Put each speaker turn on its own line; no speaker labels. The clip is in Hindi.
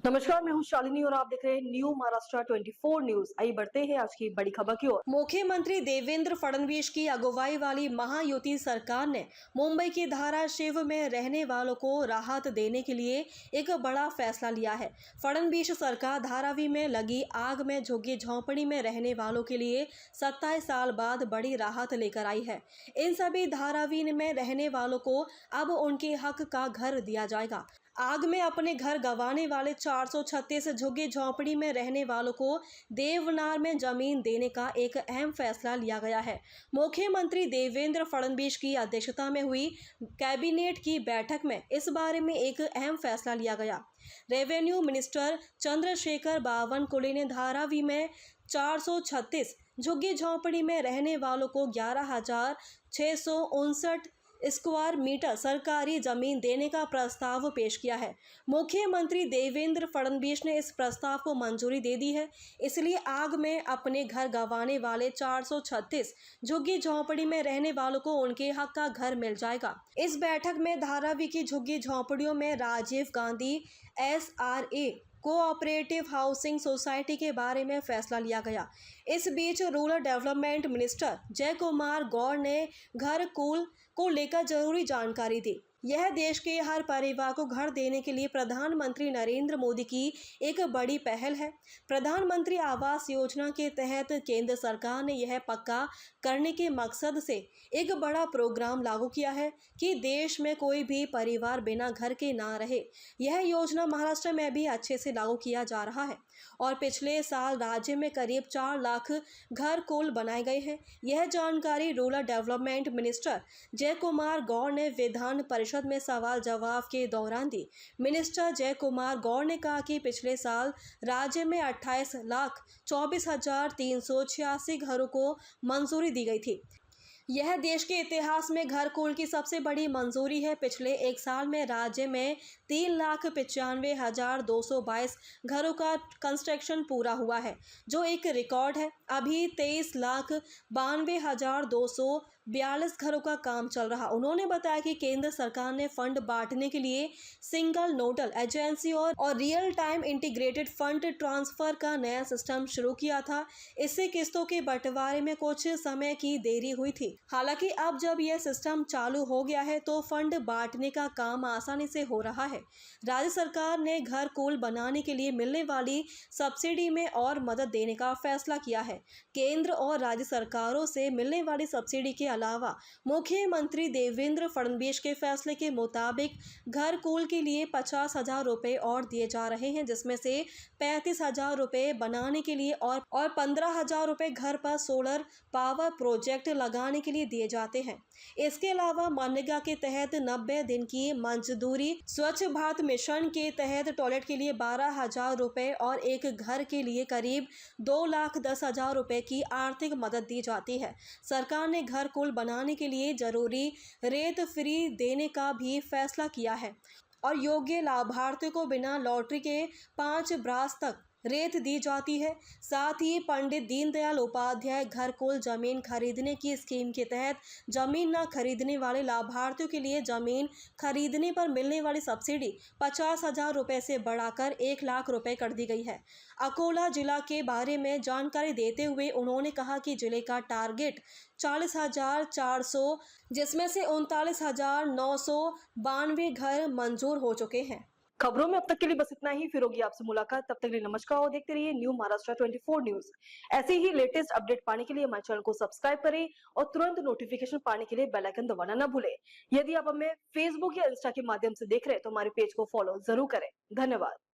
नमस्कार, मैं हूं शालिनी और आप देख रहे हैं न्यू महाराष्ट्र 24 न्यूज। आइए बढ़ते हैं आज की बड़ी खबर की ओर। मुख्यमंत्री देवेंद्र फडणवीस की अगुवाई वाली महायुति सरकार ने मुंबई की धाराशिव में रहने वालों को राहत देने के लिए एक बड़ा फैसला लिया है। फडणवीस सरकार धारावी में लगी आग में झुग्गी झोंपड़ी में रहने वालों के लिए 27 साल बाद बड़ी राहत लेकर आई है। इन सभी धारावी में रहने वालों को अब उनके हक का घर दिया जाएगा। आग में अपने घर गंवाने वाले 436 झुग्गी झोंपड़ी में रहने वालों को देवनार में जमीन देने का एक अहम फैसला लिया गया है। मुख्यमंत्री देवेंद्र फडणवीस की अध्यक्षता में हुई कैबिनेट की बैठक में इस बारे में एक अहम फैसला लिया गया। रेवेन्यू मिनिस्टर चंद्रशेखर बावनकुळे ने धारावी में 436 झुग्गी झोंपड़ी में रहने वालों को 11,659 स्क्वायर मीटर सरकारी जमीन देने का प्रस्ताव पेश किया है। मुख्यमंत्री देवेंद्र फडणवीस ने इस प्रस्ताव को मंजूरी दे दी है। इसलिए आग में अपने घर गंवाने वाले 436 झुग्गी झोंपड़ी में रहने वालों को उनके हक का घर मिल जाएगा। इस बैठक में धारावी की झुग्गी झोंपड़ियों में Rajiv Gandhi SRA cooperative housing society के बारे में फैसला लिया गया। इस बीच रूरल डेवलपमेंट मिनिस्टर जय कुमार गौड़ ने घर कुल को लेकर जरूरी जानकारी दी। यह देश के हर परिवार को घर देने के लिए प्रधानमंत्री नरेंद्र मोदी की एक बड़ी पहल है। प्रधानमंत्री आवास योजना के तहत केंद्र सरकार ने यह पक्का करने के मकसद से एक बड़ा प्रोग्राम लागू किया है कि देश में कोई भी परिवार बिना घर के ना रहे। यह योजना महाराष्ट्र में भी अच्छे से लागू किया जा रहा है और पिछले साल राज्य में करीब 4 लाख घर कुल बनाए गए हैं। यह जानकारी रूरल डेवलपमेंट मिनिस्टर जय कुमार गौड़ ने विधान परिषद में सवाल जवाब के दौरान दी। मिनिस्टर जय कुमार गौड़ ने कहा कि पिछले साल राज्य में 28,24,386 घरों को मंजूरी दी गई थी। यह देश के इतिहास में घर कुल की सबसे बड़ी मंजूरी है। पिछले एक साल में राज्य में 3,95,222 घरों का कंस्ट्रक्शन पूरा हुआ है, जो एक रिकॉर्ड है। अभी 23,92,242 घरों का काम चल रहा। उन्होंने बताया कि केंद्र सरकार ने फंड बांटने के लिए सिंगल नोडल एजेंसी और real time integrated fund transfer का नया सिस्टम शुरू किया था। इससे किस्तों के बंटवारे में कुछ समय की देरी हुई थी। हालांकि अब जब यह सिस्टम चालू हो गया है तो फंड बांटने का काम आसानी से हो रहा है। राज्य सरकार ने घर कुल बनाने के लिए मिलने वाली सब्सिडी में और मदद देने का फैसला किया है। केंद्र और राज्य सरकारों से मिलने वाली सब्सिडी के अलावा मुख्यमंत्री देवेंद्र फडणवीस के फैसले के मुताबिक घर कुल के लिए 50,000 रुपये और दिए जा रहे हैं, जिसमें से 35,000 रुपये बनाने के लिए और 15,000 रुपये घर पर सोलर पावर प्रोजेक्ट लगाने के लिए दिए जाते हैं। इसके अलावा मनरेगा के तहत 90 दिन की मजदूरी, स्वच्छ भारत मिशन के तहत टॉयलेट के लिए 12,000 रुपये और एक घर के लिए करीब 2,10,000 रुपये की आर्थिक मदद दी जाती है। सरकार ने घर कुल बनाने के लिए जरूरी रेत फ्री देने का भी फैसला किया है और योग्य लाभार्थियों को बिना लॉटरी के 5 बरस तक रेत दी जाती है। साथ ही पंडित दीनदयाल उपाध्याय घर कुल जमीन खरीदने की स्कीम के तहत जमीन न खरीदने वाले लाभार्थियों के लिए जमीन खरीदने पर मिलने वाली सब्सिडी 50,000 रुपये से बढ़ाकर 1 लाख रुपये कर दी गई है। अकोला जिला के बारे में जानकारी देते हुए उन्होंने कहा कि जिले का टारगेट 40,400 जिसमें से 39,992 घर मंजूर हो चुके हैं। खबरों में अब तक के लिए बस इतना ही। फिर होगी आपसे मुलाकात, तब तक के लिए नमस्कार और देखते रहिए न्यू महाराष्ट्र 24 न्यूज। ऐसे ही लेटेस्ट अपडेट पाने के लिए हमारे चैनल को सब्सक्राइब करें और तुरंत नोटिफिकेशन पाने के लिए बेल आइकन दबाना न भूलें। यदि आप हमें फेसबुक या इंस्टा के माध्यम से देख रहे हैं तो हमारे पेज को फॉलो जरूर करें। धन्यवाद।